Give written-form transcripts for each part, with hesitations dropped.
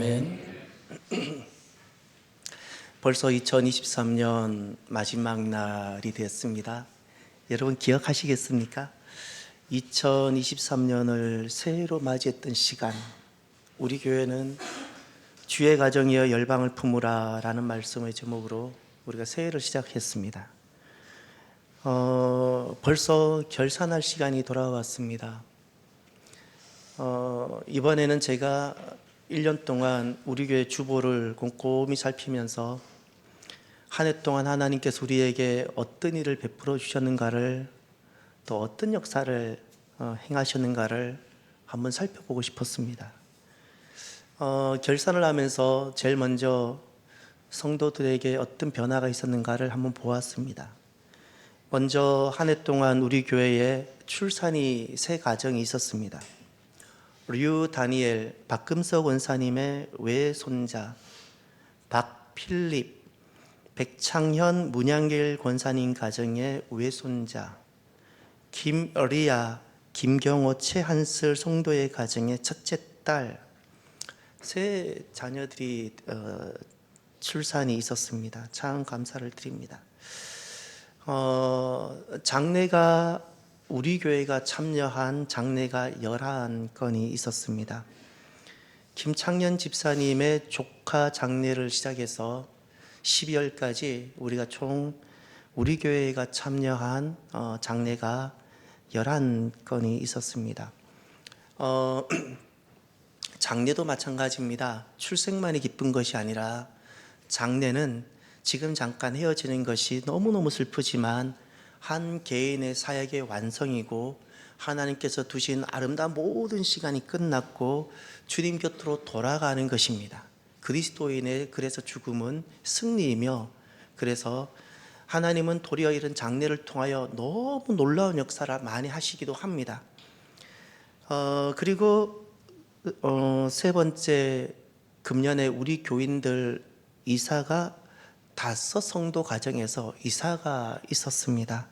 아멘. 벌써 2023년 마지막 날이 됐습니다. 여러분 기억하시겠습니까? 2023년을 새해로 맞이했던 시간, 우리 교회는 주의 가정이여 열방을 품으라 라는 말씀의 제목으로 우리가 새해를 시작했습니다. 벌써 결산할 시간이 돌아왔습니다. 이번에는 제가 1년 동안 우리 교회 주보를 꼼꼼히 살피면서 한 해 동안 하나님께서 우리에게 어떤 일을 베풀어 주셨는가를, 또 어떤 역사를 행하셨는가를 한번 살펴보고 싶었습니다. 결산을 하면서 제일 먼저 성도들에게 어떤 변화가 있었는가를 한번 보았습니다. 먼저 한 해 동안 우리 교회에 출산이 3가정이 있었습니다. 류 다니엘 박금석 원사님의 외손자, 박필립 백창현 문양길 권사님 가정의 외손자, 김리아 김경호 최한슬 성도의 가정의 첫째 딸, 3자녀들이 출산이 있었습니다. 참 감사를 드립니다. 장례가 우리 교회가 참여한 장례가 11건이 있었습니다. 김창년 집사님의 조카 장례를 시작해서 12월까지 우리가 총 우리 교회가 참여한 장례가 11건이 있었습니다. 장례도 마찬가지입니다. 출생만이 기쁜 것이 아니라 장례는 지금 잠깐 헤어지는 것이 너무너무 슬프지만 한 개인의 사역의 완성이고 하나님께서 두신 아름다운 모든 시간이 끝났고 주님 곁으로 돌아가는 것입니다. 그리스도인의 그래서 죽음은 승리이며, 그래서 하나님은 도리어 이런 장례를 통하여 너무 놀라운 역사를 많이 하시기도 합니다. 그리고 3번째, 금년에 우리 교인들 이사가 5 성도 가정에서 이사가 있었습니다.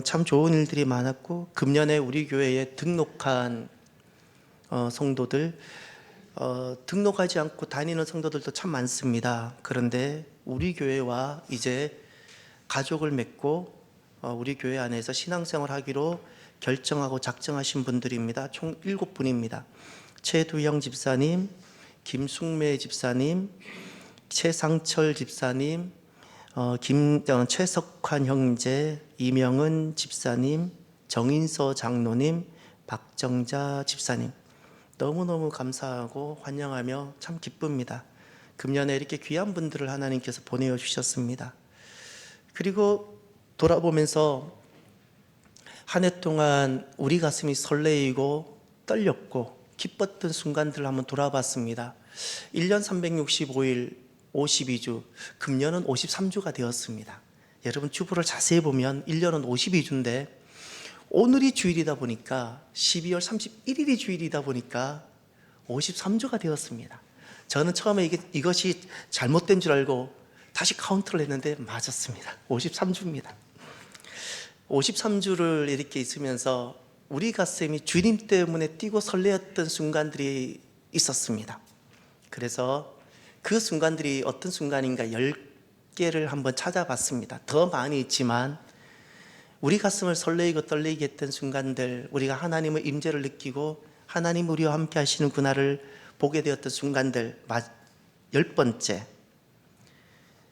참 좋은 일들이 많았고, 금년에 우리 교회에 등록한 성도들, 등록하지 않고 다니는 성도들도 참 많습니다. 그런데 우리 교회와 이제 가족을 맺고 우리 교회 안에서 신앙생활 하기로 결정하고 작정하신 분들입니다. 총 7분입니다. 최두영 집사님, 김숙매 집사님, 최상철 집사님, 최석환 형제, 이명은 집사님, 정인서 장로님, 박정자 집사님, 너무너무 감사하고 환영하며 참 기쁩니다. 금년에 이렇게 귀한 분들을 하나님께서 보내어 주셨습니다. 그리고 돌아보면서 한 해 동안 우리 가슴이 설레이고 떨렸고 기뻤던 순간들을 한번 돌아봤습니다. 1년 365일 52주, 금년은 53주가 되었습니다. 여러분 주보를 자세히 보면 1년은 52주인데 오늘이 주일이다 보니까 12월 31일이 주일이다 보니까 53주가 되었습니다. 저는 처음에 이것이 잘못된 줄 알고 다시 카운트를 했는데 맞았습니다. 53주입니다. 53주를 이렇게 있으면서 우리 가슴이 주님 때문에 뛰고 설레었던 순간들이 있었습니다. 그래서 그 순간들이 어떤 순간인가 10개를 한번 찾아봤습니다. 더 많이 있지만 우리 가슴을 설레이고 떨리게 했던 순간들, 우리가 하나님의 임재를 느끼고 하나님 우리와 함께 하시는 그날을 보게 되었던 순간들. 10번째,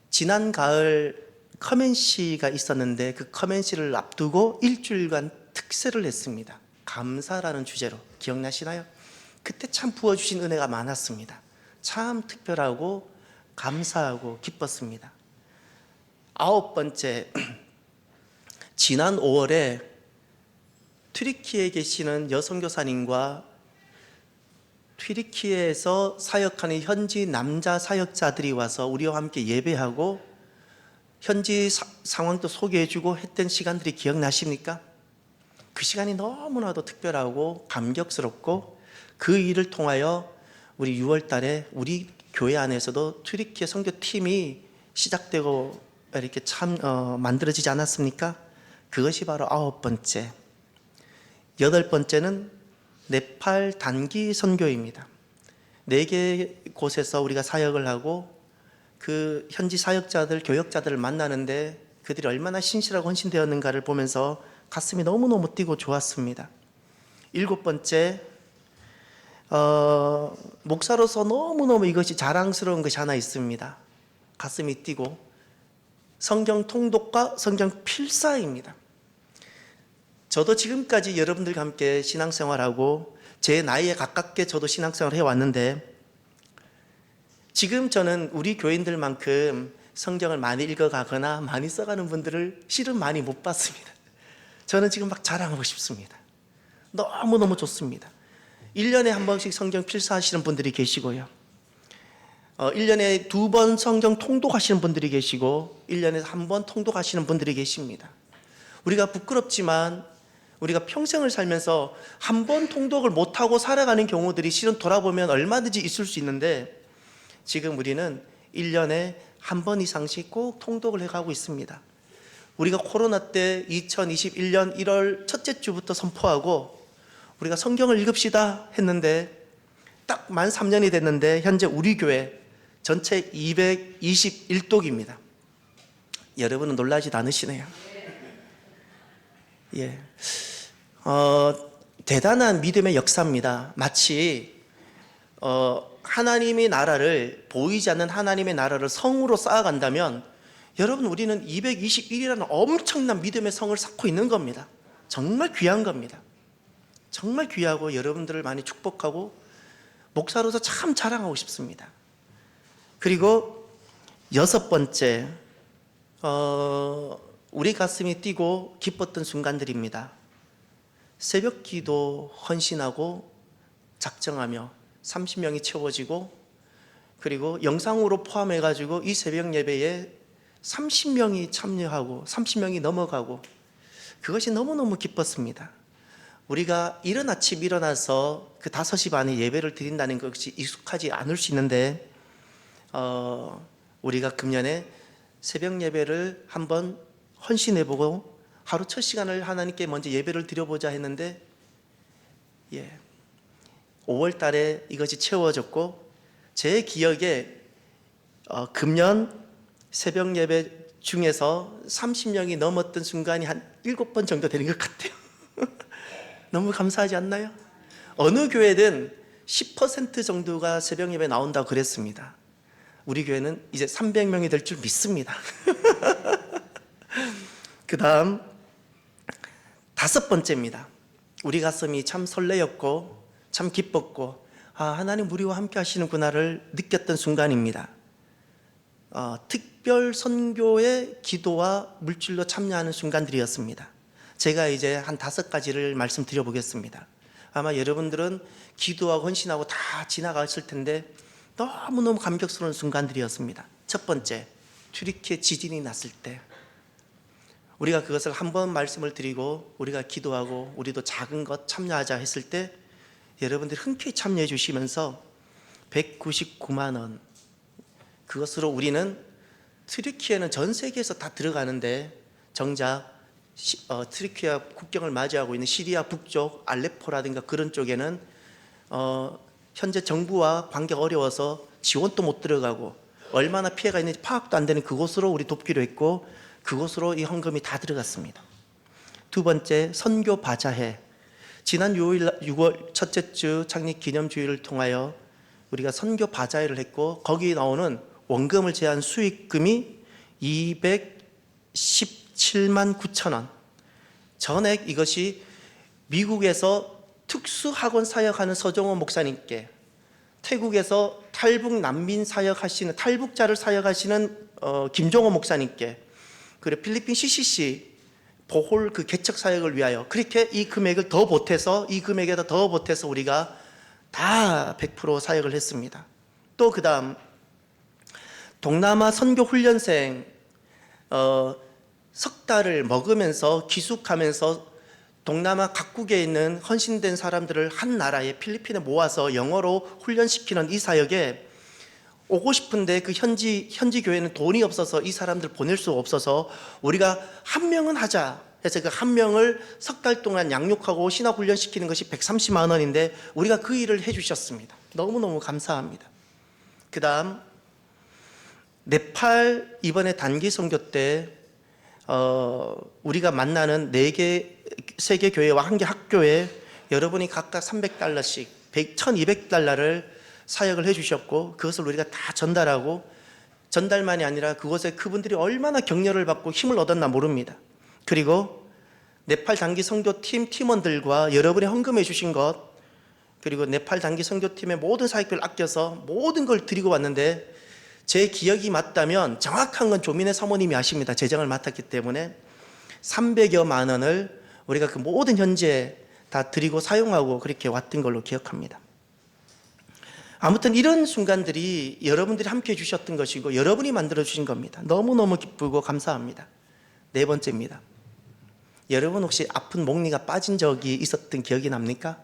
지난 가을 커맨시가 있었는데 그 커맨시를 앞두고 일주일간 특세를 했습니다. 감사라는 주제로. 기억나시나요? 그때 참 부어주신 은혜가 많았습니다. 참 특별하고 감사하고 기뻤습니다. 9번째, 지난 5월에 튀르키예에 계시는 여선교사님과 튀르키예에서 사역하는 현지 남자 사역자들이 와서 우리와 함께 예배하고 현지 상황도 소개해주고 했던 시간들이 기억나십니까? 그 시간이 너무나도 특별하고 감격스럽고, 그 일을 통하여 우리 6월 달에 우리 교회 안에서도 튀르키예 선교팀이 시작되고 이렇게 참 만들어지지 않았습니까? 그것이 바로 9번째. 8번째는 네팔 단기 선교입니다. 4개 곳에서 우리가 사역을 하고 그 현지 사역자들, 교역자들을 만나는데 그들이 얼마나 신실하고 헌신되었는가를 보면서 가슴이 너무너무 뛰고 좋았습니다. 7번째, 목사로서 너무너무 이것이 자랑스러운 것이 하나 있습니다. 가슴이 뛰고 성경 통독과 성경 필사입니다. 저도 지금까지 여러분들과 함께 신앙생활하고 제 나이에 가깝게 저도 신앙생활을 해왔는데, 지금 저는 우리 교인들만큼 성경을 많이 읽어가거나 많이 써가는 분들을 실은 많이 못 봤습니다. 저는 지금 막 자랑하고 싶습니다. 너무너무 좋습니다. 1년에 한 번씩 성경 필사하시는 분들이 계시고요, 1년에 2번 성경 통독하시는 분들이 계시고 1년에 1번 통독하시는 분들이 계십니다. 우리가 부끄럽지만 우리가 평생을 살면서 한 번 통독을 못하고 살아가는 경우들이 실은 돌아보면 얼마든지 있을 수 있는데, 지금 우리는 1년에 한 번 이상씩 꼭 통독을 해가고 있습니다. 우리가 코로나 때 2021년 1월 첫째 주부터 선포하고 우리가 성경을 읽읍시다 했는데 딱 만 3년이 됐는데 현재 우리 교회 전체 221독입니다. 여러분은 놀라지도 않으시네요. 예, 대단한 믿음의 역사입니다. 마치 하나님의 나라를, 보이지 않는 하나님의 나라를 성으로 쌓아간다면 여러분, 우리는 221이라는 엄청난 믿음의 성을 쌓고 있는 겁니다. 정말 귀한 겁니다. 정말 귀하고 여러분들을 많이 축복하고 목사로서 참 자랑하고 싶습니다. 그리고 6번째, 우리 가슴이 뛰고 기뻤던 순간들입니다. 새벽 기도 헌신하고 작정하며 30명이 채워지고, 그리고 영상으로 포함해가지고 이 새벽 예배에 30명이 참여하고 30명이 넘어가고, 그것이 너무너무 기뻤습니다. 우리가 이른 아침 일어나서 그 5시 반에 예배를 드린다는 것이 익숙하지 않을 수 있는데, 우리가 금년에 새벽 예배를 한번 헌신해보고 하루 첫 시간을 하나님께 먼저 예배를 드려보자 했는데, 5월 달에 이것이 채워졌고, 제 기억에 금년 새벽 예배 중에서 30명이 넘었던 순간이 한 7번 정도 되는 것 같아요. 너무 감사하지 않나요? 어느 교회든 10% 정도가 새벽 예배 나온다고 그랬습니다. 우리 교회는 이제 300명이 될 줄 믿습니다. 그 다음 5번째입니다. 우리 가슴이 참 설레였고 참 기뻤고, 하나님 우리와 함께 하시는구나를 느꼈던 순간입니다. 특별 선교의 기도와 물질로 참여하는 순간들이었습니다. 제가 이제 한 5가지를 말씀드려 보겠습니다. 아마 여러분들은 기도하고 헌신하고 다 지나갔을 텐데 너무너무 감격스러운 순간들이었습니다. 첫 번째, 튀르키예 지진이 났을 때 우리가 그것을 한번 말씀을 드리고 우리가 기도하고 우리도 작은 것 참여하자 했을 때 여러분들이 흔쾌히 참여해 주시면서 199만 원, 그것으로 우리는, 튀르키예는 전 세계에서 다 들어가는데 정작 튀르키예 국경을 맞이하고 있는 시리아 북쪽 알레포라든가 그런 쪽에는 현재 정부와 관계가 어려워서 지원도 못 들어가고 얼마나 피해가 있는지 파악도 안 되는 그곳으로 우리 돕기로 했고, 그곳으로 이 헌금이 다 들어갔습니다. 두 번째, 선교 바자회. 지난 6월 첫째 주 창립 기념주일을 통하여 우리가 선교 바자회를 했고, 거기 나오는 원금을 제한 수익금이 217만 9천 원. 전액 이것이 미국에서 특수학원 사역하는 서정호 목사님께, 태국에서 탈북 난민 사역하시는, 탈북자를 사역하시는 김종호 목사님께, 그리고 필리핀 CCC 보홀 그 개척 사역을 위하여 그렇게 이 금액을 더 보태서, 이 금액에다 더 보태서 우리가 다 100% 사역을 했습니다. 또 그 다음 동남아 선교 훈련생 석 달을 먹으면서 기숙하면서 동남아 각국에 있는 헌신된 사람들을 한 나라에, 필리핀에 모아서 영어로 훈련시키는 이 사역에 오고 싶은데 그 현지 교회는 돈이 없어서 이 사람들 보낼 수 없어서 우리가 한 명은 하자, 그래서 그 한 명을 석 달 동안 양육하고 신학 훈련시키는 것이 130만 원인데 우리가 그 일을 해주셨습니다. 너무너무 감사합니다. 그 다음 네팔 이번에 단기 선교 때 우리가 만나는 4개 세계 교회와 한 개 학교에 여러분이 각각 300달러씩 1200달러를 사역을 해주셨고, 그것을 우리가 다 전달하고, 전달만이 아니라 그곳에 그분들이 얼마나 격려를 받고 힘을 얻었나 모릅니다. 그리고 네팔 단기 선교팀 팀원들과 여러분이 헌금해 주신 것, 그리고 네팔 단기 선교팀의 모든 사역비를 아껴서 모든 걸 드리고 왔는데, 제 기억이 맞다면 정확한 건 조민혜 사모님이 아십니다. 재정을 맡았기 때문에 300여만 원을 우리가 그 모든 현지에 다 드리고 사용하고 그렇게 왔던 걸로 기억합니다. 아무튼 이런 순간들이 여러분들이 함께 해주셨던 것이고 여러분이 만들어 주신 겁니다. 너무너무 기쁘고 감사합니다. 4번째입니다. 여러분 혹시 아픈 목니가 빠진 적이 있었던 기억이 납니까?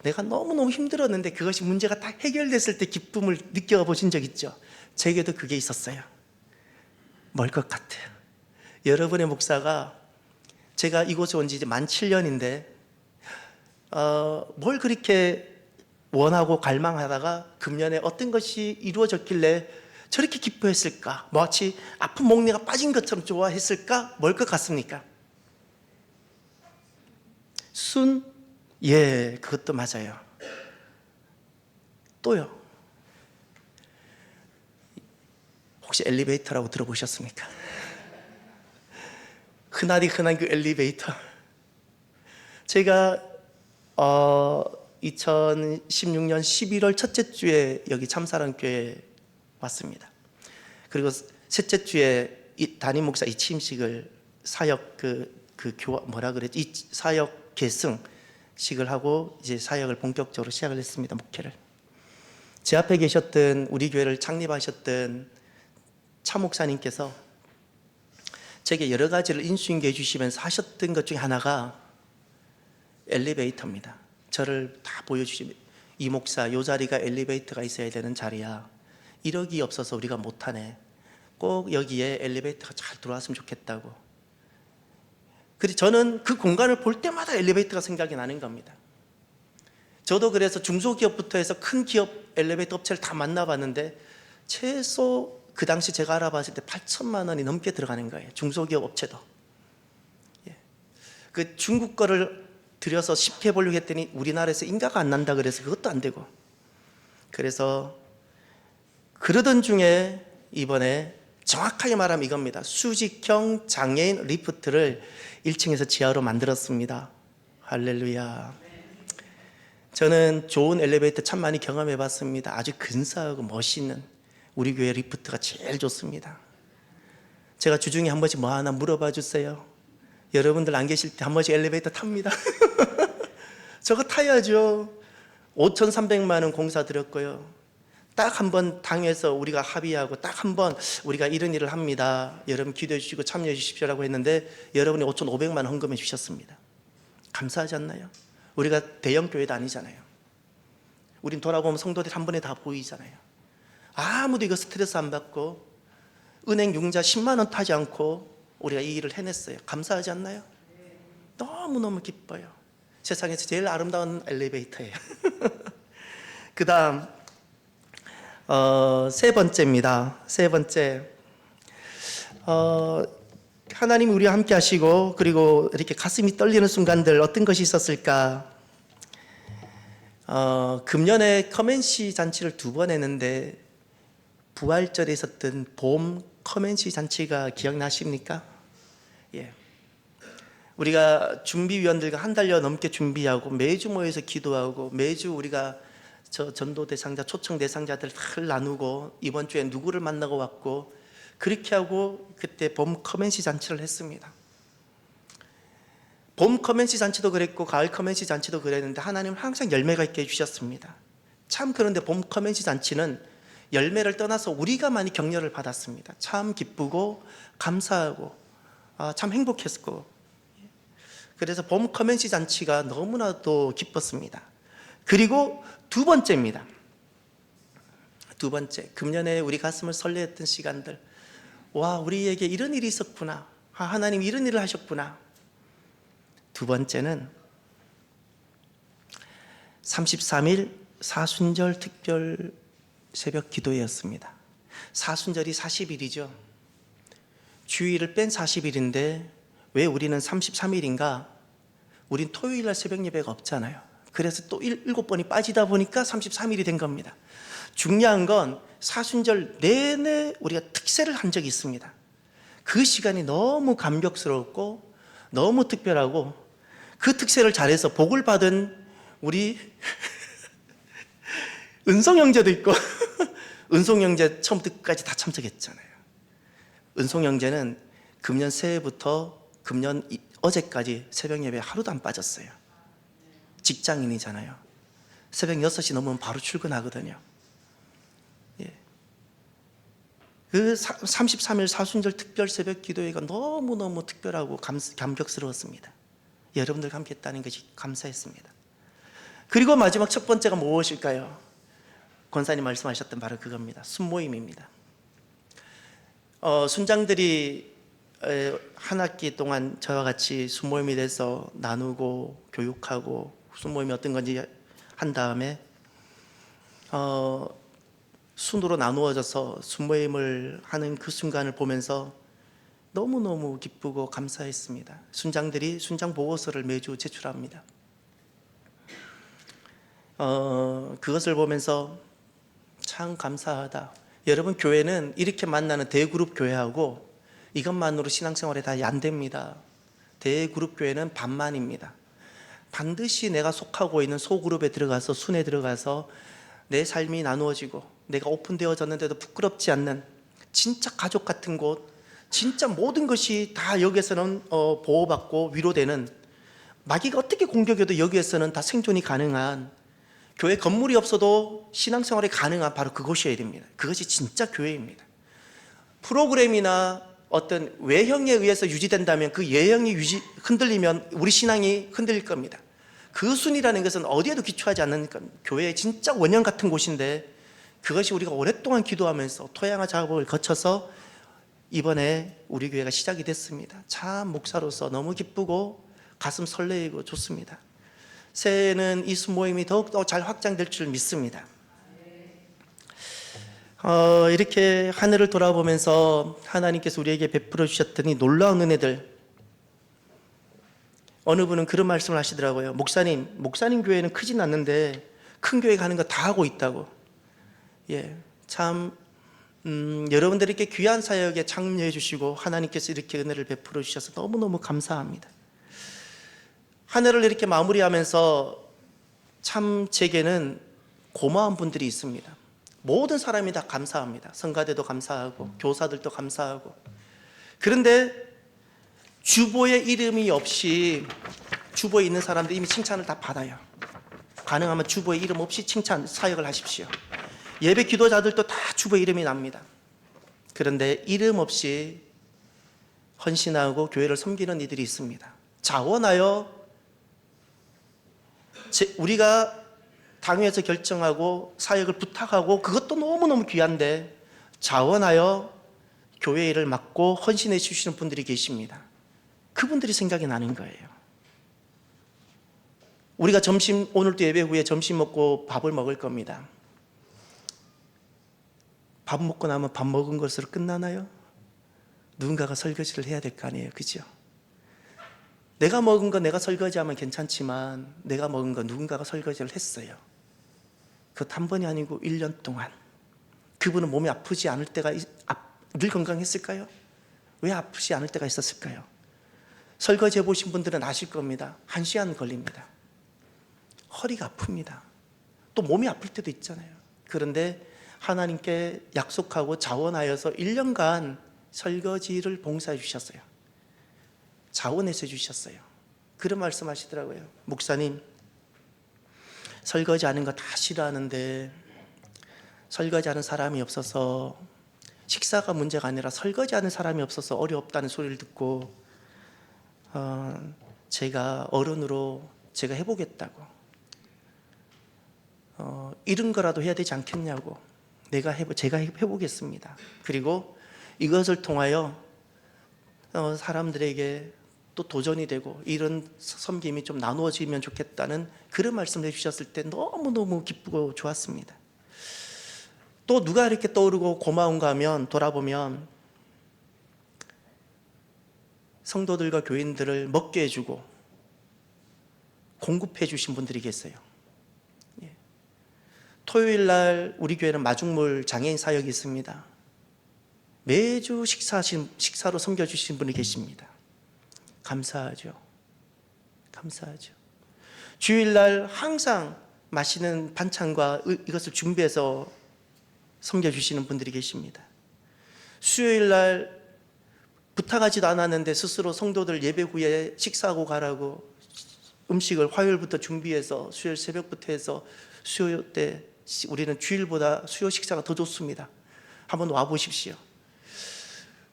내가 너무너무 힘들었는데 그것이 문제가 다 해결됐을 때 기쁨을 느껴보신 적 있죠? 제게도 그게 있었어요. 뭘 것 같아요? 여러분의 목사가, 제가 이곳에 온 지 이제 만 7년인데 뭘 그렇게 원하고 갈망하다가 금년에 어떤 것이 이루어졌길래 저렇게 기뻐했을까? 마치 아픈 목니가 빠진 것처럼 좋아했을까? 뭘 것 같습니까? 예, 그것도 맞아요. 또요. 혹시 엘리베이터라고 들어보셨습니까? 흔한 그 엘리베이터. 제가 2016년 11월 첫째 주에 여기 참사랑교회에 왔습니다. 그리고 셋째 주에 담임 목사 이 취임식을 사역 이 사역 계승식을 하고 이제 사역을 본격적으로 시작을 했습니다. 목회를. 제 앞에 계셨던 우리 교회를 창립하셨던 차 목사님께서 제게 여러 가지를 인수인계해 주시면서 하셨던 것 중에 하나가 엘리베이터입니다. 저를 다 보여주시면, 이 목사 요 자리가 엘리베이터가 있어야 되는 자리야. 1억이 없어서 우리가 못하네. 꼭 여기에 엘리베이터가 잘 들어왔으면 좋겠다고. 그래서 저는 그 공간을 볼 때마다 엘리베이터가 생각이 나는 겁니다. 저도 그래서 중소기업부터 해서 큰 기업 엘리베이터 업체를 다 만나봤는데 최소 그 당시 제가 알아봤을 때 8천만 원이 넘게 들어가는 거예요. 중소기업 업체도. 그 중국 거를 들여서 쉽게 해보려고 했더니 우리나라에서 인가가 안 난다 그래서 그것도 안 되고. 그래서 그러던 중에 이번에 정확하게 말하면 이겁니다. 수직형 장애인 리프트를 1층에서 지하로 만들었습니다. 할렐루야. 저는 좋은 엘리베이터 참 많이 경험해 봤습니다. 아주 근사하고 멋있는 우리 교회 리프트가 제일 좋습니다. 제가 주중에 한 번씩 뭐 하나 물어봐 주세요. 여러분들 안 계실 때 한 번씩 엘리베이터 탑니다. 저거 타야죠. 5,300만 원 공사 들였고요. 딱 한 번 당에서 우리가 합의하고 딱 한 번 우리가 이런 일을 합니다. 여러분 기도해 주시고 참여해 주십시오라고 했는데 여러분이 5,500만 원 헌금해 주셨습니다. 감사하지 않나요? 우리가 대형 교회도 아니잖아요. 우린 돌아보면 성도들 한 번에 다 보이잖아요. 아무도 이거 스트레스 안 받고 은행 융자 10만 원 타지 않고 우리가 이 일을 해냈어요. 감사하지 않나요? 너무너무 기뻐요. 세상에서 제일 아름다운 엘리베이터예요. 그 다음 3번째입니다. 3번째, 하나님이 우리와 함께 하시고 그리고 이렇게 가슴이 떨리는 순간들 어떤 것이 있었을까? 금년에 커맨시 잔치를 2번 했는데 부활절에 있었던 봄 커맨시 잔치가 기억나십니까? 예. 우리가 준비위원들과 한 달여 넘게 준비하고 매주 모여서 기도하고 매주 우리가 저 전도 대상자, 초청 대상자들 다 나누고 이번 주에 누구를 만나고 왔고 그렇게 하고 그때 봄 커맨시 잔치를 했습니다. 봄 커맨시 잔치도 그랬고 가을 커맨시 잔치도 그랬는데 하나님은 항상 열매가 있게 해주셨습니다. 참 그런데 봄 커맨시 잔치는 열매를 떠나서 우리가 많이 격려를 받았습니다. 참 기쁘고 감사하고 참 행복했고, 그래서 봄 커맨시 잔치가 너무나도 기뻤습니다. 그리고 2번째입니다. 2번째, 금년에 우리 가슴을 설레했던 시간들. 와, 우리에게 이런 일이 있었구나. 하나님 이런 일을 하셨구나. 두 번째는 33일 사순절 특별 새벽 기도회였습니다. 사순절이 40일이죠. 주일을 뺀 40일인데 왜 우리는 33일인가? 우린 토요일 날 새벽 예배가 없잖아요. 그래서 또 7번이 빠지다 보니까 33일이 된 겁니다. 중요한 건 사순절 내내 우리가 특세를 한 적이 있습니다. 그 시간이 너무 감격스럽고 너무 특별하고 그 특세를 잘해서 복을 받은 우리 은송 형제도 있고 은송 형제 처음부터 끝까지 다 참석했잖아요. 은송 형제는 금년 새해부터 금년 어제까지 새벽 예배 하루도 안 빠졌어요. 직장인이잖아요. 새벽 6시 넘으면 바로 출근하거든요. 예. 그 33일 사순절 특별 새벽 기도회가 너무너무 특별하고 감격스러웠습니다. 여러분들과 함께 했다는 것이 감사했습니다. 그리고 마지막 첫 번째가 무엇일까요? 권사님 말씀하셨던 바로 그겁니다. 순모임입니다. 순장들이 한 학기 동안 저와 같이 순모임에 대해서 나누고 교육하고 순모임이 어떤 건지 한 다음에 순으로 나누어져서 순모임을 하는 그 순간을 보면서 너무너무 기쁘고 감사했습니다. 순장들이 순장 보고서를 매주 제출합니다. 그것을 보면서 참 감사하다. 여러분, 교회는 이렇게 만나는 대그룹 교회하고 이것만으로 신앙생활에 다 안 됩니다. 대그룹 교회는 반만입니다. 반드시 내가 속하고 있는 소그룹에 들어가서 순에 들어가서 내 삶이 나누어지고 내가 오픈되어졌는데도 부끄럽지 않는 진짜 가족 같은 곳, 진짜 모든 것이 다 여기에서는 보호받고 위로되는, 마귀가 어떻게 공격해도 여기에서는 다 생존이 가능한, 교회 건물이 없어도 신앙생활이 가능한 바로 그곳이어야 됩니다. 그것이 진짜 교회입니다. 프로그램이나 어떤 외형에 의해서 유지된다면 그 외형이 흔들리면 우리 신앙이 흔들릴 겁니다. 그 순이라는 것은 어디에도 기초하지 않는 교회의 진짜 원형 같은 곳인데, 그것이 우리가 오랫동안 기도하면서 토양화 작업을 거쳐서 이번에 우리 교회가 시작이 됐습니다. 참 목사로서 너무 기쁘고 가슴 설레이고 좋습니다. 새해에는 이 순모임이 더욱더 잘 확장될 줄 믿습니다. 이렇게 하늘을 돌아보면서 하나님께서 우리에게 베풀어 주셨던 이 놀라운 은혜들, 어느 분은 그런 말씀을 하시더라고요. 목사님 교회는 크진 않는데 큰 교회 가는 거 다 하고 있다고. 예, 참 여러분들이 이렇게 귀한 사역에 참여해 주시고 하나님께서 이렇게 은혜를 베풀어 주셔서 너무너무 감사합니다. 한 해를 이렇게 마무리하면서 참 제게는 고마운 분들이 있습니다. 모든 사람이 다 감사합니다. 성가대도 감사하고 교사들도 감사하고. 그런데 주보의 이름이 없이, 주보에 있는 사람들 이미 칭찬을 다 받아요. 가능하면 주보의 이름 없이 칭찬 사역을 하십시오. 예배 기도자들도 다 주보의 이름이 납니다. 그런데 이름 없이 헌신하고 교회를 섬기는 이들이 있습니다. 자원하여 우리가 당회에서 결정하고 사역을 부탁하고, 그것도 너무너무 귀한데 자원하여 교회 일을 맡고 헌신해 주시는 분들이 계십니다. 그분들이 생각이 나는 거예요. 우리가 오늘도 예배 후에 점심 먹고 밥을 먹을 겁니다. 밥 먹고 나면 밥 먹은 것으로 끝나나요? 누군가가 설거지를 해야 될 거 아니에요, 그죠? 내가 먹은 거 내가 설거지하면 괜찮지만 내가 먹은 거 누군가가 설거지를 했어요. 그것 한 번이 아니고 1년 동안. 그분은 몸이 아프지 않을 때가, 늘 건강했을까요? 왜 아프지 않을 때가 있었을까요? 설거지 해보신 분들은 아실 겁니다. 1시간 걸립니다. 허리가 아픕니다. 또 몸이 아플 때도 있잖아요. 그런데 하나님께 약속하고 자원하여서 1년간 설거지를 봉사해 주셨어요. 자원해서 주셨어요. 그런 말씀 하시더라고요. 목사님, 설거지 하는 거 다 싫어하는데 설거지 하는 사람이 없어서, 식사가 문제가 아니라 설거지 하는 사람이 없어서 어렵다는 소리를 듣고 제가 어른으로 제가 해보겠다고, 이런 거라도 해야 되지 않겠냐고, 제가 해보겠습니다. 그리고 이것을 통하여 사람들에게 또 도전이 되고 이런 섬김이 좀 나누어지면 좋겠다는 그런 말씀을 해주셨을 때 너무너무 기쁘고 좋았습니다. 또 누가 이렇게 떠오르고 고마운가 하면 돌아보면 성도들과 교인들을 먹게 해주고 공급해 주신 분들이 계세요. 토요일 날 우리 교회는 마중물 장애인 사역이 있습니다. 매주 식사로 섬겨주신 분이 계십니다. 감사하죠. 감사하죠. 주일날 항상 맛있는 반찬과 이것을 준비해서 섬겨주시는 분들이 계십니다. 수요일날 부탁하지도 않았는데 스스로 성도들 예배 후에 식사하고 가라고 음식을 화요일부터 준비해서 수요일 새벽부터 해서 수요 때 우리는 주일보다 수요 식사가 더 좋습니다. 한번 와보십시오.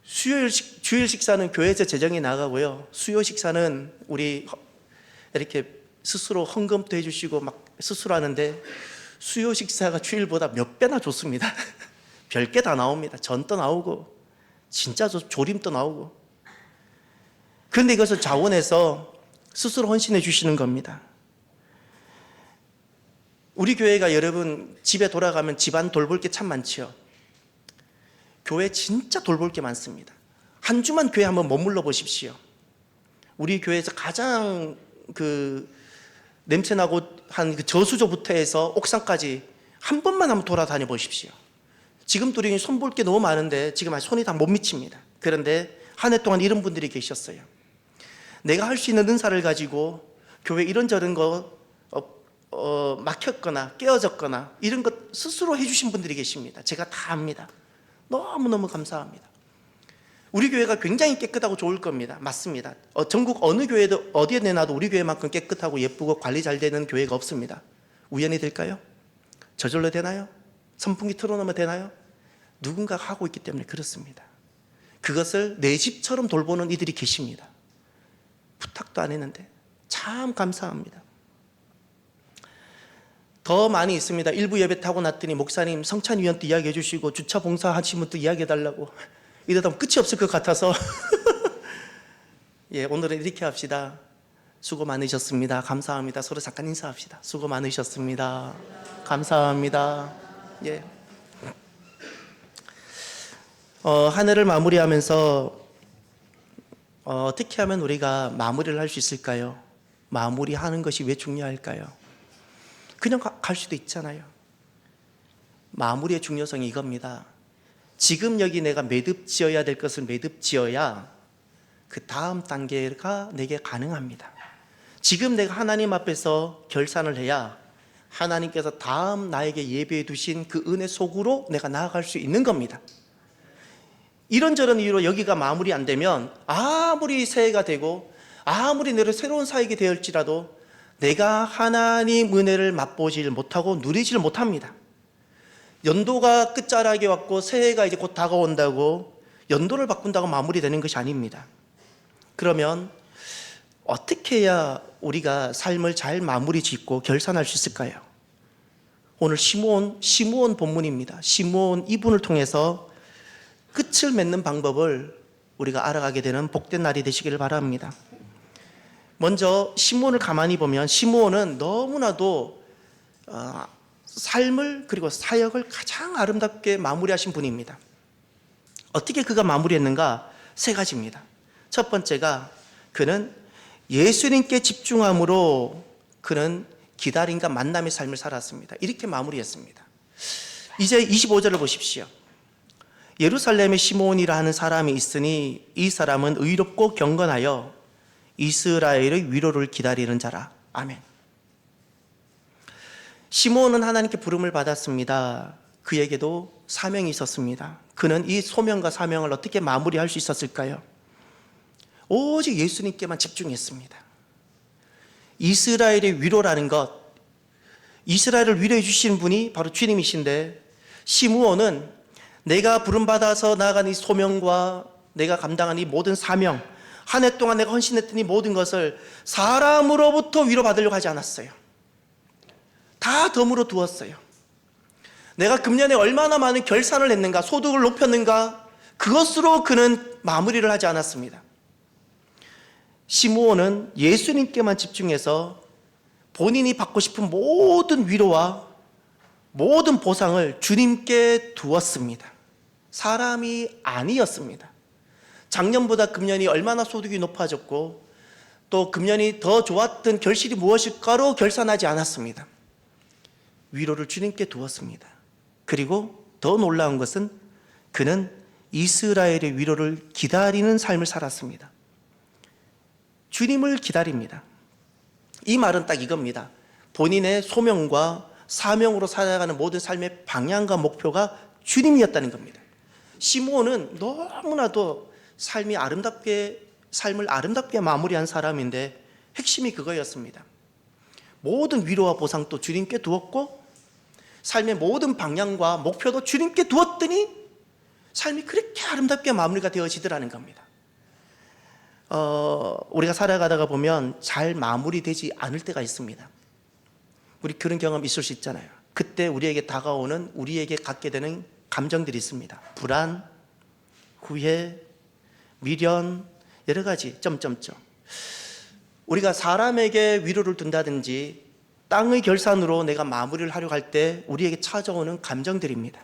주일 식사는 교회에서 재정이 나가고요. 수요 식사는 우리 이렇게 스스로 헌금도 해주시고 막 스스로 하는데 수요 식사가 주일보다 몇 배나 좋습니다. 별게 다 나옵니다. 전도 나오고 진짜 조림도 나오고. 그런데 이것을 자원해서 스스로 헌신해 주시는 겁니다. 우리 교회가 여러분 집에 돌아가면 집안 돌볼 게 참 많지요. 교회 진짜 돌볼 게 많습니다. 한 주만 교회 한번 머물러 보십시오. 우리 교회에서 가장 냄새나고 한 저수조부터 해서 옥상까지 한 번만 한번 돌아다녀 보십시오. 지금 우리 손볼 게 너무 많은데 지금 손이 다 못 미칩니다. 그런데 한 해 동안 이런 분들이 계셨어요. 내가 할 수 있는 은사를 가지고 교회 이런저런 거 막혔거나 깨어졌거나 이런 것 스스로 해주신 분들이 계십니다. 제가 다 압니다. 너무너무 감사합니다. 우리 교회가 굉장히 깨끗하고 좋을 겁니다. 맞습니다. 전국 어느 교회도 어디에 내놔도 우리 교회만큼 깨끗하고 예쁘고 관리 잘 되는 교회가 없습니다. 우연이 될까요? 저절로 되나요? 선풍기 틀어놓으면 되나요? 누군가가 하고 있기 때문에 그렇습니다. 그것을 내 집처럼 돌보는 이들이 계십니다. 부탁도 안 했는데 참 감사합니다. 더 많이 있습니다. 일부 예배 타고 났더니 목사님 성찬위원도 이야기해 주시고 주차 봉사하신 분도 이야기해 달라고 이러다 보면 끝이 없을 것 같아서 예, 오늘은 이렇게 합시다. 수고 많으셨습니다. 감사합니다. 서로 잠깐 인사합시다. 수고 많으셨습니다. 감사합니다. 예. 한 해를 마무리하면서 어떻게 하면 우리가 마무리를 할 수 있을까요? 마무리하는 것이 왜 중요할까요? 그냥 갈 수도 있잖아요. 마무리의 중요성이 이겁니다. 지금 여기 내가 매듭 지어야 될 것을 매듭 지어야 그 다음 단계가 내게 가능합니다. 지금 내가 하나님 앞에서 결산을 해야 하나님께서 다음 나에게 예배해 두신 그 은혜 속으로 내가 나아갈 수 있는 겁니다. 이런저런 이유로 여기가 마무리 안 되면 아무리 새해가 되고 아무리 내로 새로운 사역이 되었지라도 내가 하나님 은혜를 맛보질 못하고 누리질 못합니다. 연도가 끝자락에 왔고 새해가 이제 곧 다가온다고 연도를 바꾼다고 마무리되는 것이 아닙니다. 그러면 어떻게 해야 우리가 삶을 잘 마무리 짓고 결산할 수 있을까요? 오늘 시므온 본문입니다. 시므온 이분을 통해서 끝을 맺는 방법을 우리가 알아가게 되는 복된 날이 되시기를 바랍니다. 먼저 시므온을 가만히 보면 시므온은 너무나도 삶을 그리고 사역을 가장 아름답게 마무리하신 분입니다. 어떻게 그가 마무리했는가? 세 가지입니다. 첫 번째가 그는 예수님께 집중함으로 그는 기다림과 만남의 삶을 살았습니다. 이렇게 마무리했습니다. 이제 25절을 보십시오. 예루살렘에 시므온이라 하는 사람이 있으니 이 사람은 의롭고 경건하여 이스라엘의 위로를 기다리는 자라. 아멘. 시므온은 하나님께 부름을 받았습니다. 그에게도 사명이 있었습니다. 그는 이 소명과 사명을 어떻게 마무리할 수 있었을까요? 오직 예수님께만 집중했습니다. 이스라엘의 위로라는 것, 이스라엘을 위로해 주시는 분이 바로 주님이신데 시므온은 내가 부름받아서 나아간 이 소명과 내가 감당한 이 모든 사명, 한 해 동안 내가 헌신했던 이 모든 것을 사람으로부터 위로받으려고 하지 않았어요. 다 덤으로 두었어요. 내가 금년에 얼마나 많은 결산을 했는가, 소득을 높였는가, 그것으로 그는 마무리를 하지 않았습니다. 시므온은 예수님께만 집중해서 본인이 받고 싶은 모든 위로와 모든 보상을 주님께 두었습니다. 사람이 아니었습니다. 작년보다 금년이 얼마나 소득이 높아졌고 또 금년이 더 좋았던 결실이 무엇일까로 결산하지 않았습니다. 위로를 주님께 두었습니다. 그리고 더 놀라운 것은 그는 이스라엘의 위로를 기다리는 삶을 살았습니다. 주님을 기다립니다. 이 말은 딱 이겁니다. 본인의 소명과 사명으로 살아가는 모든 삶의 방향과 목표가 주님이었다는 겁니다. 시므온은 너무나도 삶을 아름답게 마무리한 사람인데 핵심이 그거였습니다. 모든 위로와 보상도 주님께 두었고 삶의 모든 방향과 목표도 주님께 두었더니 삶이 그렇게 아름답게 마무리가 되어지더라는 겁니다. 우리가 살아가다가 보면 잘 마무리되지 않을 때가 있습니다. 우리 그런 경험 있을 수 있잖아요. 그때 우리에게 다가오는, 우리에게 갖게 되는 감정들이 있습니다. 불안, 후회, 미련, 여러 가지 점점점. 우리가 사람에게 위로를 둔다든지 땅의 결산으로 내가 마무리를 하려고 할 때 우리에게 찾아오는 감정들입니다.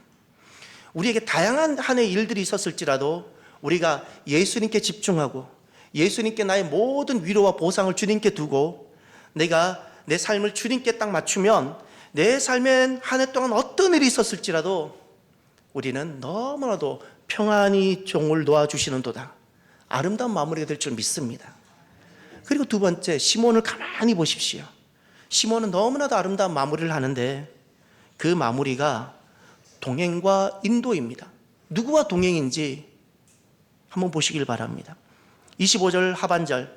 우리에게 다양한 한 해의 일들이 있었을지라도 우리가 예수님께 집중하고 예수님께 나의 모든 위로와 보상을 주님께 두고 내가 내 삶을 주님께 딱 맞추면 내 삶엔 한 해 동안 어떤 일이 있었을지라도 우리는 너무나도 평안히 종을 놓아주시는도다. 아름다운 마무리가 될 줄 믿습니다. 그리고 두 번째, 시몬을 가만히 보십시오. 시몬은 너무나도 아름다운 마무리를 하는데 그 마무리가 동행과 인도입니다. 누구와 동행인지 한번 보시길 바랍니다. 25절 하반절,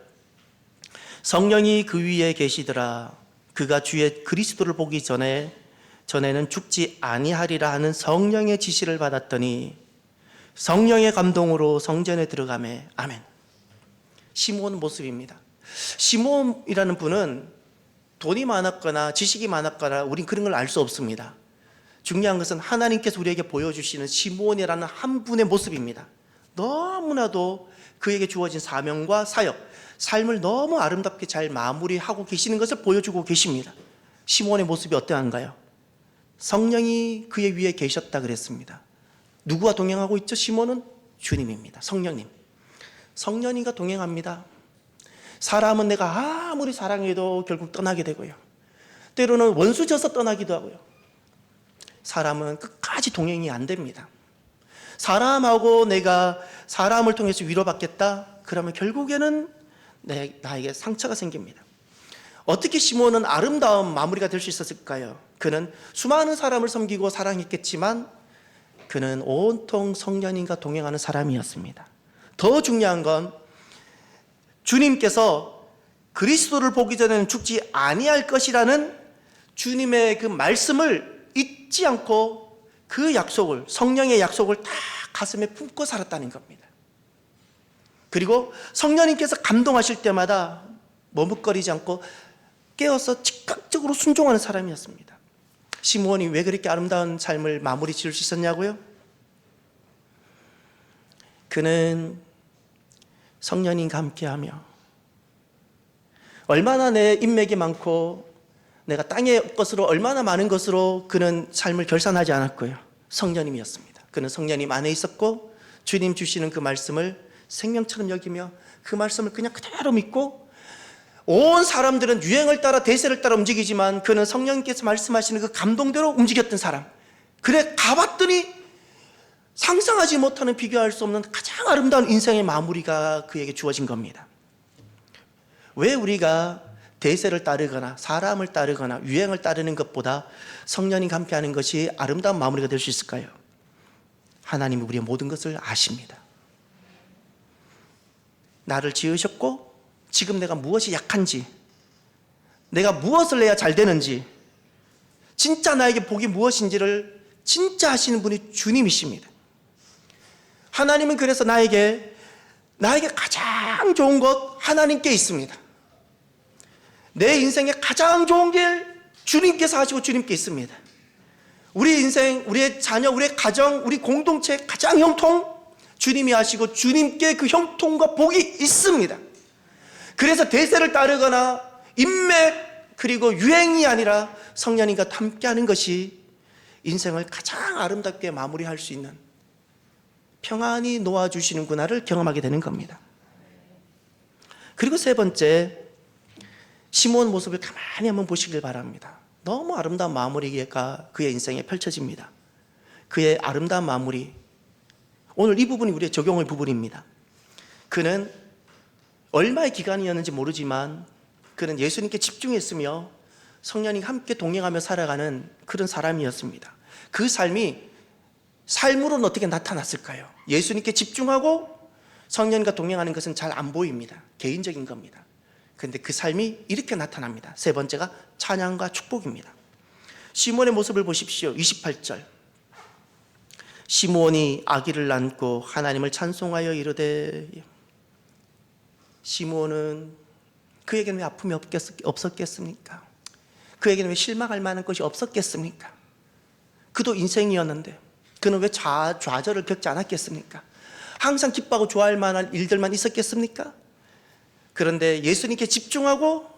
성령이 그 위에 계시더라. 그가 주의 그리스도를 보기 전에는 죽지 아니하리라 하는 성령의 지시를 받았더니 성령의 감동으로 성전에 들어가매. 아멘. 시므온 모습입니다. 시므온이라는 분은 돈이 많았거나 지식이 많았거나 우린 그런 걸 알 수 없습니다. 중요한 것은 하나님께서 우리에게 보여주시는 시므온이라는 한 분의 모습입니다. 너무나도 그에게 주어진 사명과 사역, 삶을 너무 아름답게 잘 마무리하고 계시는 것을 보여주고 계십니다. 시므온의 모습이 어떠한가요? 성령이 그의 위에 계셨다 그랬습니다. 누구와 동행하고 있죠? 시몬은 주님입니다. 성령님. 성령님과 동행합니다. 사람은 내가 아무리 사랑해도 결국 떠나게 되고요. 때로는 원수져서 떠나기도 하고요. 사람은 끝까지 동행이 안 됩니다. 사람하고 내가 사람을 통해서 위로받겠다? 그러면 결국에는 나에게 상처가 생깁니다. 어떻게 시몬은 아름다운 마무리가 될 수 있었을까요? 그는 수많은 사람을 섬기고 사랑했겠지만 그는 온통 성령님과 동행하는 사람이었습니다. 더 중요한 건 주님께서 그리스도를 보기 전에는 죽지 아니할 것이라는 주님의 그 말씀을 잊지 않고 그 약속을, 성령의 약속을 다 가슴에 품고 살았다는 겁니다. 그리고 성령님께서 감동하실 때마다 머뭇거리지 않고 깨어서 즉각적으로 순종하는 사람이었습니다. 시므온이 왜 그렇게 아름다운 삶을 마무리 지을 수 있었냐고요? 그는 성령님과 함께하며 얼마나 내 인맥이 많고 내가 땅의 것으로 얼마나 많은 것으로 그는 삶을 결산하지 않았고요. 성령님이었습니다. 그는 성령님 안에 있었고 주님 주시는 그 말씀을 생명처럼 여기며 그 말씀을 그냥 그대로 믿고 온 사람들은 유행을 따라 대세를 따라 움직이지만 그는 성령님께서 말씀하시는 그 감동대로 움직였던 사람. 그래 가봤더니 상상하지 못하는, 비교할 수 없는 가장 아름다운 인생의 마무리가 그에게 주어진 겁니다. 왜 우리가 대세를 따르거나 사람을 따르거나 유행을 따르는 것보다 성령님과 함께하는 것이 아름다운 마무리가 될 수 있을까요? 하나님이 우리의 모든 것을 아십니다. 나를 지으셨고 지금 내가 무엇이 약한지, 내가 무엇을 해야 잘 되는지, 진짜 나에게 복이 무엇인지를 진짜 아시는 분이 주님이십니다. 하나님은 그래서 나에게 가장 좋은 것 하나님께 있습니다. 내 인생에 가장 좋은 길 주님께서 하시고 주님께 있습니다. 우리 인생, 우리의 자녀, 우리의 가정, 우리 공동체 가장 형통 주님이 하시고 주님께 그 형통과 복이 있습니다. 그래서 대세를 따르거나 인맥 그리고 유행이 아니라 성령님과 함께하는 것이 인생을 가장 아름답게 마무리할 수 있는, 평안히 놓아주시는구나를 경험하게 되는 겁니다. 그리고 세 번째, 시므온 모습을 가만히 한번 보시길 바랍니다. 너무 아름다운 마무리가 그의 인생에 펼쳐집니다. 그의 아름다운 마무리, 오늘 이 부분이 우리의 적용의 부분입니다. 그는 얼마의 기간이었는지 모르지만 그는 예수님께 집중했으며 성령님과 함께 동행하며 살아가는 그런 사람이었습니다. 그 삶이 삶으로는 어떻게 나타났을까요? 예수님께 집중하고 성령님과 동행하는 것은 잘 안 보입니다. 개인적인 겁니다. 그런데 그 삶이 이렇게 나타납니다. 세 번째가 찬양과 축복입니다. 시므온의 모습을 보십시오. 28절, 시므온이 아기를 낳고 하나님을 찬송하여 이르되. 시므온은 그에게는 왜 아픔이 없었겠습니까? 그에게는 왜 실망할 만한 것이 없었겠습니까? 그도 인생이었는데 그는 왜 좌절을 겪지 않았겠습니까? 항상 기뻐하고 좋아할 만한 일들만 있었겠습니까? 그런데 예수님께 집중하고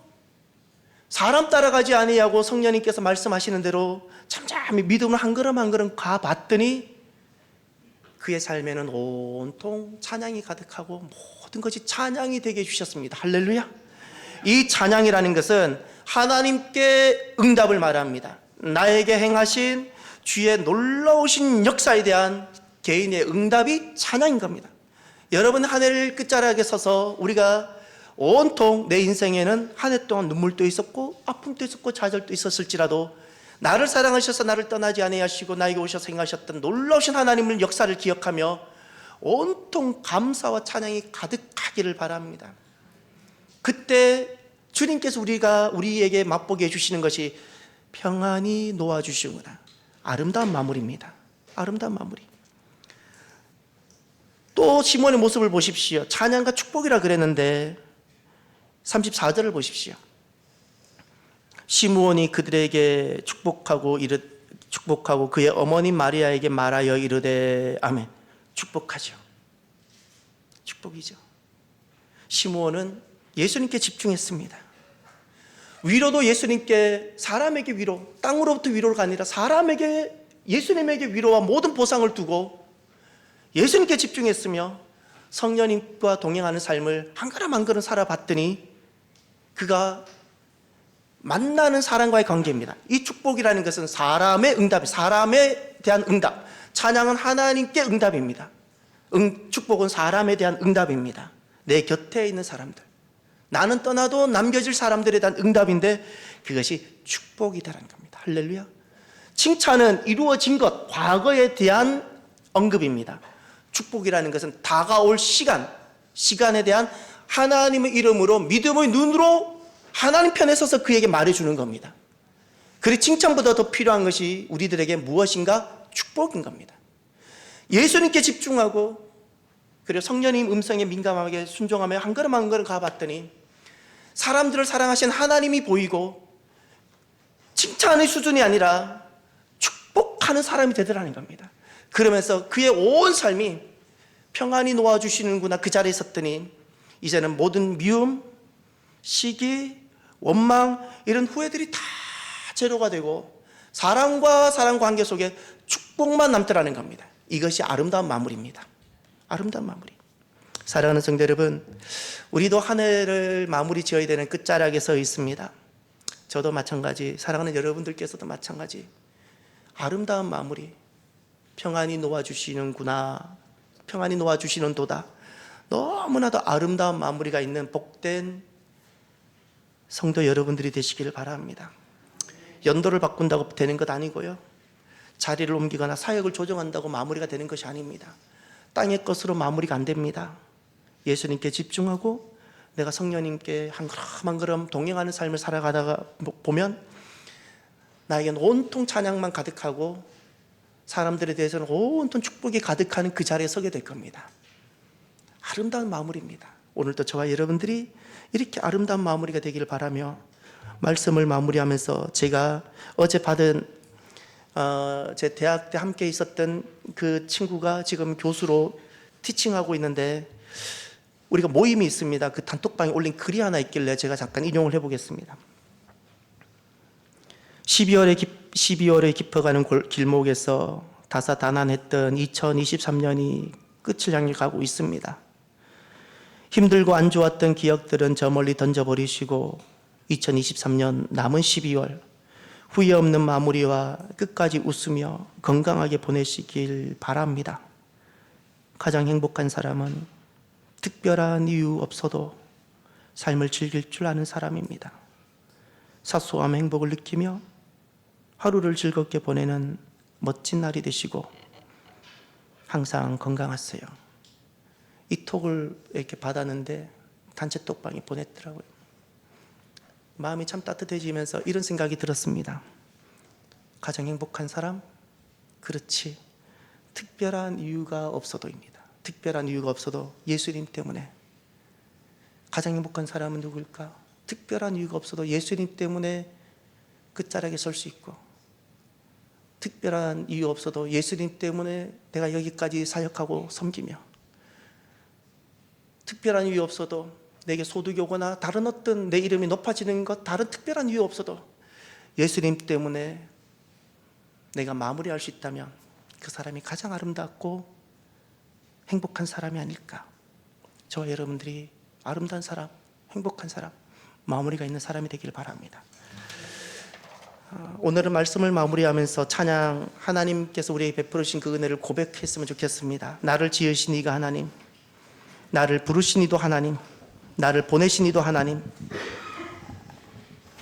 사람 따라가지 아니하고 성령님께서 말씀하시는 대로 잠잠히 믿음을 한 걸음 한 걸음 가봤더니 그의 삶에는 온통 찬양이 가득하고 모든 것이 찬양이 되게 해주셨습니다. 할렐루야. 이 찬양이라는 것은 하나님께 응답을 말합니다. 나에게 행하신 주의 놀라우신 역사에 대한 개인의 응답이 찬양인 겁니다. 여러분, 한 해를 끝자락에 서서 우리가 온통 내 인생에는 한 해 동안 눈물도 있었고 아픔도 있었고 좌절도 있었을지라도 나를 사랑하셔서 나를 떠나지 아니하시고 나에게 오셔서 행하셨던 놀라우신 하나님의 역사를 기억하며 온통 감사와 찬양이 가득하기를 바랍니다. 그때 주님께서 우리에게 맛보게 해주시는 것이 평안히 놓아주시구나. 아름다운 마무리입니다. 아름다운 마무리. 또 시므온의 모습을 보십시오. 찬양과 축복이라 그랬는데 34절을 보십시오. 시므온이 그들에게 축복하고 그의 어머니 마리아에게 말하여 이르되. 아멘. 축복하죠. 축복이죠. 시므온은 예수님께 집중했습니다. 위로도 예수님께, 사람에게 위로, 땅으로부터 위로가 아니라 사람에게, 예수님에게 위로와 모든 보상을 두고 예수님께 집중했으며 성령님과 동행하는 삶을 한 걸음 한 걸음 살아봤더니 그가 만나는 사람과의 관계입니다. 이 축복이라는 것은 사람의 응답, 사람에 대한 응답. 찬양은 하나님께 응답입니다. 축복은 사람에 대한 응답입니다. 내 곁에 있는 사람들, 나는 떠나도 남겨질 사람들에 대한 응답인데 그것이 축복이다라는 겁니다. 할렐루야. 칭찬은 이루어진 것, 과거에 대한 언급입니다. 축복이라는 것은 다가올 시간에 대한 하나님의 이름으로 믿음의 눈으로 하나님 편에 서서 그에게 말해주는 겁니다. 그리고 칭찬보다 더 필요한 것이 우리들에게 무엇인가? 축복인 겁니다. 예수님께 집중하고 그리고 성령님 음성에 민감하게 순종하며 한 걸음 한 걸음 가봤더니 사람들을 사랑하신 하나님이 보이고 칭찬의 수준이 아니라 축복하는 사람이 되더라는 겁니다. 그러면서 그의 온 삶이 평안히 놓아주시는구나. 그 자리에 섰더니 이제는 모든 미움, 시기, 원망 이런 후회들이 다 제로가 되고 사랑과 사랑 관계 속에 축복만 남더라는 겁니다. 이것이 아름다운 마무리입니다. 아름다운 마무리. 사랑하는 성도 여러분, 우리도 한 해를 마무리 지어야 되는 끝자락에 서 있습니다. 저도 마찬가지, 사랑하는 여러분들께서도 마찬가지. 아름다운 마무리, 평안히 놓아주시는구나, 평안히 놓아주시는도다. 너무나도 아름다운 마무리가 있는 복된 성도 여러분들이 되시기를 바랍니다. 연도를 바꾼다고 되는 것 아니고요, 자리를 옮기거나 사역을 조정한다고 마무리가 되는 것이 아닙니다. 땅의 것으로 마무리가 안 됩니다. 예수님께 집중하고 내가 성령님께 한 걸음 한 걸음 동행하는 삶을 살아가다가 보면 나에게는 온통 찬양만 가득하고 사람들에 대해서는 온통 축복이 가득하는 그 자리에 서게 될 겁니다. 아름다운 마무리입니다. 오늘도 저와 여러분들이 이렇게 아름다운 마무리가 되기를 바라며 말씀을 마무리하면서 제가 어제 받은 제 대학 때 함께 있었던 그 친구가 지금 교수로 티칭하고 있는데 우리가 모임이 있습니다. 그 단톡방에 올린 글이 하나 있길래 제가 잠깐 인용을 해보겠습니다. 12월에 깊어가는 길목에서 다사다난했던 2023년이 끝을 향해 가고 있습니다. 힘들고 안 좋았던 기억들은 저 멀리 던져버리시고 2023년 남은 12월 후회 없는 마무리와 끝까지 웃으며 건강하게 보내시길 바랍니다. 가장 행복한 사람은 특별한 이유 없어도 삶을 즐길 줄 아는 사람입니다. 사소한 행복을 느끼며 하루를 즐겁게 보내는 멋진 날이 되시고 항상 건강하세요. 이 톡을 이렇게 받았는데 단체 톡방에 보냈더라고요. 마음이 참 따뜻해지면서 이런 생각이 들었습니다. 가장 행복한 사람? 그렇지. 특별한 이유가 없어도입니다. 특별한 이유가 없어도 예수님 때문에. 가장 행복한 사람은 누굴까? 특별한 이유가 없어도 예수님 때문에 끝자락에 설 수 있고, 특별한 이유 없어도 예수님 때문에 내가 여기까지 사역하고 섬기며, 특별한 이유 없어도 내게 소득이 오거나 다른 어떤 내 이름이 높아지는 것, 다른 특별한 이유 없어도 예수님 때문에 내가 마무리할 수 있다면 그 사람이 가장 아름답고 행복한 사람이 아닐까. 저와 여러분들이 아름다운 사람, 행복한 사람, 마무리가 있는 사람이 되길 바랍니다. 오늘은 말씀을 마무리하면서 찬양, 하나님께서 우리에게 베풀으신 그 은혜를 고백했으면 좋겠습니다. 나를 지으신 이가 하나님, 나를 부르신 이도 하나님, 나를 보내신 이도 하나님,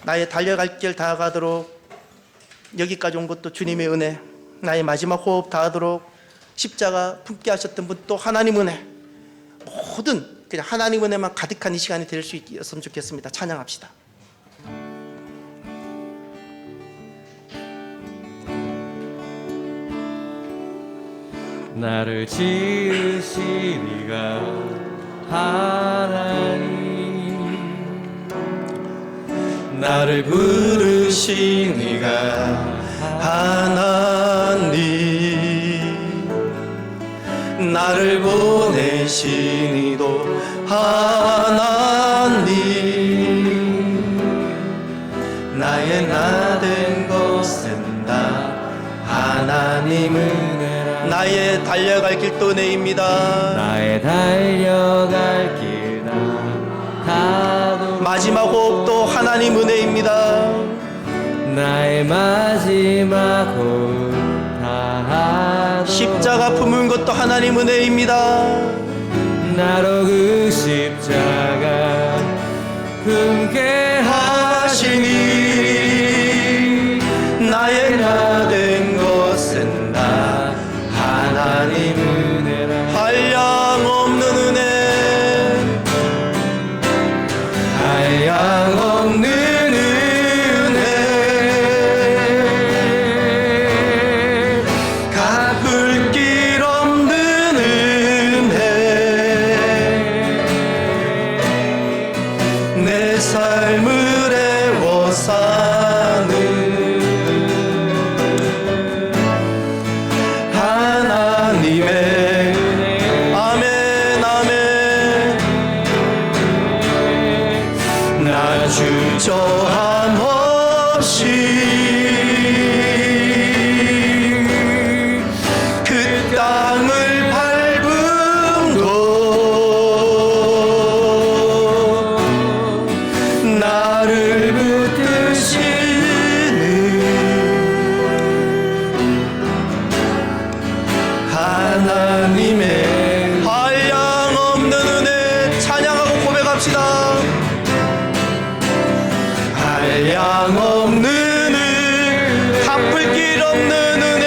나의 달려갈 길 다가가도록 여기까지 온 것도 주님의 은혜, 나의 마지막 호흡 다하도록 십자가 품게 하셨던 분 또 하나님 은혜, 모든 그냥 하나님 은혜만 가득한 이 시간이 될 수 있었으면 좋겠습니다. 찬양합시다. 나를 지으신 이가 하나님, 나를 부르신 이가 하나님, 나를 보내신 이도 하나님, 나의 나 된 것은 다 하나님을, 나의 달려갈 길도 은혜입니다. 나의 달려갈 길 다도 마지막 호흡도 하나님 은혜입니다. 나의 마지막 호흡 다하도 십자가 품은 것도 하나님 은혜입니다. 나로 그 십자가 품게 하시니 나의 나 된 것은 다 하나님 은혜라. 한량없는 은혜, 한량없는 은혜, 갚을 길 없는 은혜, 내 삶을 애워 사는 하나님의 아멘 아멘. 나 주저함 없이 그 땅을 밟은 곳, 나를 붙드시는 하나님의 한량없는 은혜 찬양하고 고백합시다. 한량없는 은혜, 갚을 길 없는 은혜,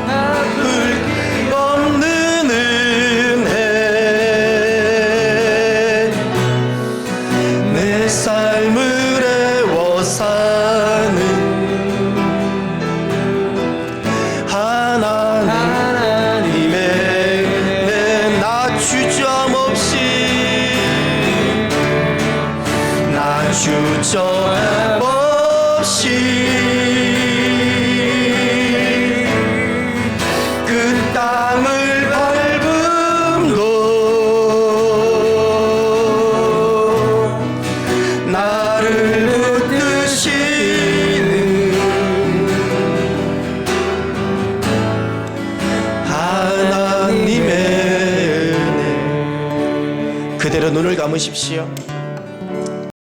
갚을 길 없는 은혜, 내 삶을 애워 사는 하나님의 은혜, 나 주저함 없이, 나 주저함 없이 그 땅을 밟은 곳, 그대로 눈을 감으십시오.